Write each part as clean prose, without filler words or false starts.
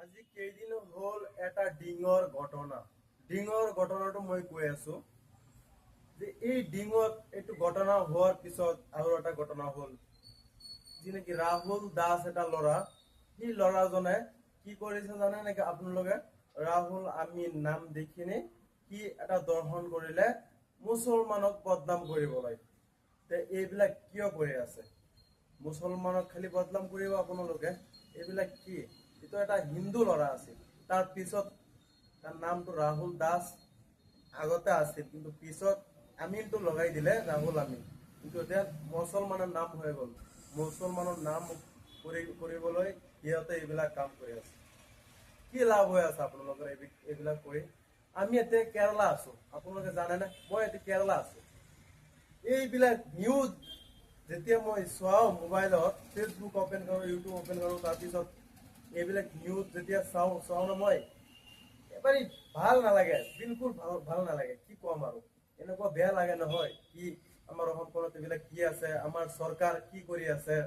আজি কেইদিন হ'ল এটা ডিঙৰ ঘটনাটো মই কৈ আছো যে এই ডিঙত এইটো ঘটনা হোৱাৰ পিছত আৰু এটা ঘটনা হ'ল যি নেকি ৰাহুল দাস এটা ল'ৰা সেই ল'ৰাজনে কি কৰিছে জানে নেকি আপোনালোকে ৰাহুল আমি নাম দেখিনে কি এটা দৰ্শন কৰিলে মুছলমানক বদনাম কৰিবলৈ তে এইবিলাক কিয় কৰি আছে মুছলমানক খালি বদনাম কৰিব আপোনালোকে এইবিলাক কি এইটো এটা হিন্দু ল'ৰা আছিল তাৰ পিছত তাৰ নামটো ৰাহুল দাস আগতে আছিল কিন্তু পিছত আমিনটো লগাই দিলে ৰাহুল আমিন কিন্তু এতিয়া মুছলমানৰ নাম হৈ গ'ল মুছলমানৰ নাম কৰিবলৈ সিহঁতে এইবিলাক কাম কৰি আছে কি লাভ হৈ আছে আপোনালোকৰ এইবিলাক কৰি আমি এতিয়া কেৰালা আছো আপোনালোকে জানেনে মই এতিয়া কেৰালা আছো এইবিলাক নিউজ যেতিয়া মই চাওঁ মোবাইলত ফেচবুক অপেন কৰোঁ ইউটিউব অপেন কৰোঁ তাৰপিছত এইবিলাক নিউজ যেতিয়া চাওঁ ন মই এবাৰে ভাল নালাগে বিলকুল ভাল নালাগে কি ক'ম আৰু এনেকুৱা বেয়া লাগে নহয় কি আমাৰ অসমখনত এইবিলাক কি আছে আমাৰ চৰকাৰ কি কৰি আছে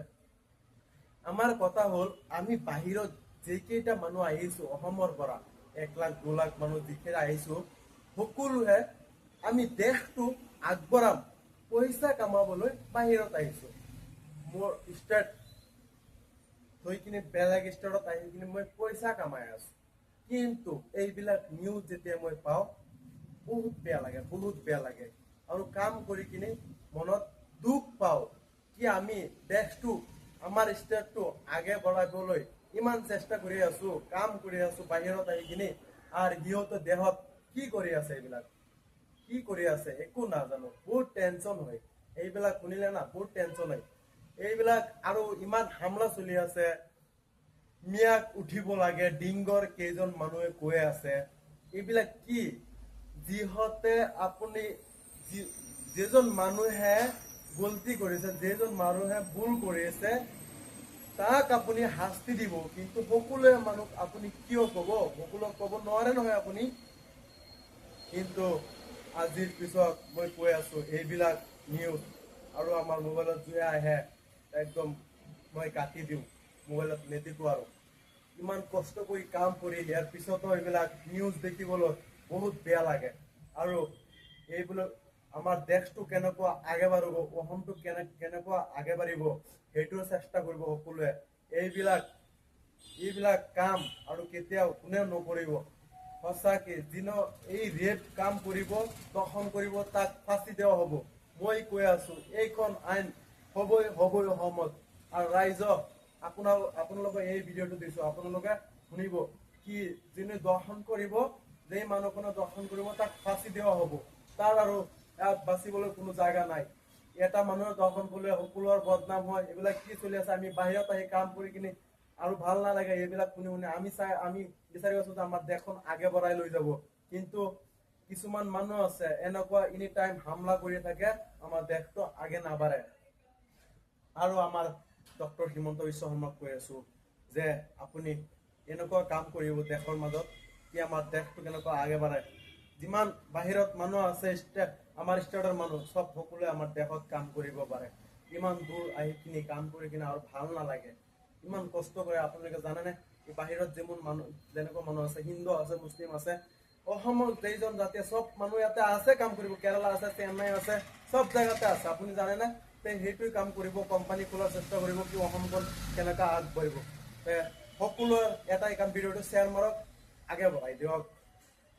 আমাৰ কথা হ'ল আমি বাহিৰত যেইকেইটা মানুহ আহিছো অসমৰ পৰা 1 লাখ 2 লাখ মানুহ যিকেইটা আহিছো সকলোৱে আমি দেশটো আগবঢ়াম পইচা কামাবলৈ বাহিৰত আহিছো মোৰ ষ্টেট থৈ কিনে বেলেগ ষ্টেটত আহি কিনে মই পইচা কামাই আছো কিন্তু এইবিলাক নিউজ যেতিয়া মই পাওঁ বহুত বেয়া লাগে আৰু কাম কৰি কিনে মনত দুখ পাওঁ কি আমি দেশটো আমাৰ ষ্টেটটো আগে বঢ়াবলৈ ইমান চেষ্টা কৰি আছো কাম কৰি আছো বাহিৰত আহি কিনে আৰু সিহঁতৰ দেশত কি কৰি আছে এইবিলাক কি কৰি আছে একো নাজানো বহুত টেনচন হয় এইবিলাক শুনিলে না বহুত টেনচন হয় এইবিলাক আৰু ইমান হামলা চলি আছে মিয়াক উঠিব লাগে ডিংগৰ কেইজন মানুহে কৈ আছে এইবিলাক কি যিহতে আপুনি যেজন মানুহে গলতি কৰিছে যেজন মানুহে ভুল কৰিছে তাক আপুনি শাস্তি দিব কিন্তু সকলোৱে মানুহ আপুনি কিয় ক'ব সকলোক ক'ব নোৱাৰে নহয় আপুনি কিন্তু আজিৰ পিছত মই কৈ আছো এইবিলাক নিউজ আৰু আমাৰ মোবাইলত যে আহে একদম মই কাটি দিওঁ মোবাইলত নেদেখো আৰু ইমান কষ্ট কৰি কাম কৰি ইয়াৰ পিছতো এইবিলাক নিউজ দেখিবলৈ বহুত বেয়া লাগে আৰু এইবিলাক আমাৰ দেশটো কেনেকুৱা আগে বাঢ়িব অসমটো কেনেকুৱা আগে বাঢ়িব সেইটোও চেষ্টা কৰিব সকলোৱে এইবিলাক কাম আৰু কেতিয়াও কোনেও নকৰিব সঁচাকে যিনো এই ৰেপ কাম কৰিব দৰ্শন কৰিব তাক ফাঁচি দিয়া হ'ব মই কৈ আছো এইখন আইন হ'বই অসমত আৰু ৰাইজক আপোনালোকে এই ভিডিঅ'টো দিছো আপোনালোকে শুনিব কি যোনে দৰ্শন কৰিব যেই মানুহখনে দৰ্শন কৰিব তাক ফাঁচি দিয়া হ'ব তাৰ আৰু ইয়াত বাচিবলৈ কোনো জাগা নাই এটা মানুহৰ দৰ্শন কৰিলে সকলোৰ বদনাম হয় এইবিলাক কি চলি আছে আমি বাহিৰত আহি কাম কৰি কিনে আৰু ভাল নালাগে এইবিলাক শুনি আমি বিচাৰি আছো যে আমাৰ দেশখন আগে বঢ়াই লৈ যাব কিন্তু কিছুমান মানুহ আছে এনেকুৱা এনি টাইম হামলা কৰি থাকে আমাৰ দেশটো আগে নাবাঢ়ে আৰু আমাৰ ডক্টৰ হিমন্ত বিশ্ব শৰ্মাক কৈ আছো যে আপুনি এনেকুৱা কাম কৰিব দেশৰ মাজত কি আমাৰ দেশটো কেনেকুৱা আগে বাঢ়ে যিমান বাহিৰত মানুহ আছে আমাৰ ষ্টেটৰ মানুহ চব সকলোৱে আমাৰ দেশত কাম কৰিব পাৰে ইমান দূৰ আহি কিনে কাম কৰি কিনে আৰু ভাল নালাগে ইমান কষ্ট কৰে আপোনালোকে জানেনে বাহিৰত যেনেকুৱা মানুহ আছে হিন্দু আছে মুছলিম আছে অসমৰ যেইজন জাতি চব মানুহ ইয়াতে আছে কাম কৰিব কেৰালা আছে চেন্নাই আছে চব জেগাতে আছে আপুনি জানেনে সেইটোৱে কাম কৰিব কোম্পানী খোলাৰ চেষ্টা কৰিব কি অসমখন কেনেকুৱা আগবাঢ়িব সকলোৱে এটাই কাম ভিডিঅ'টো শ্বেয়াৰ মাৰক আগে বঢ়াই দিয়ক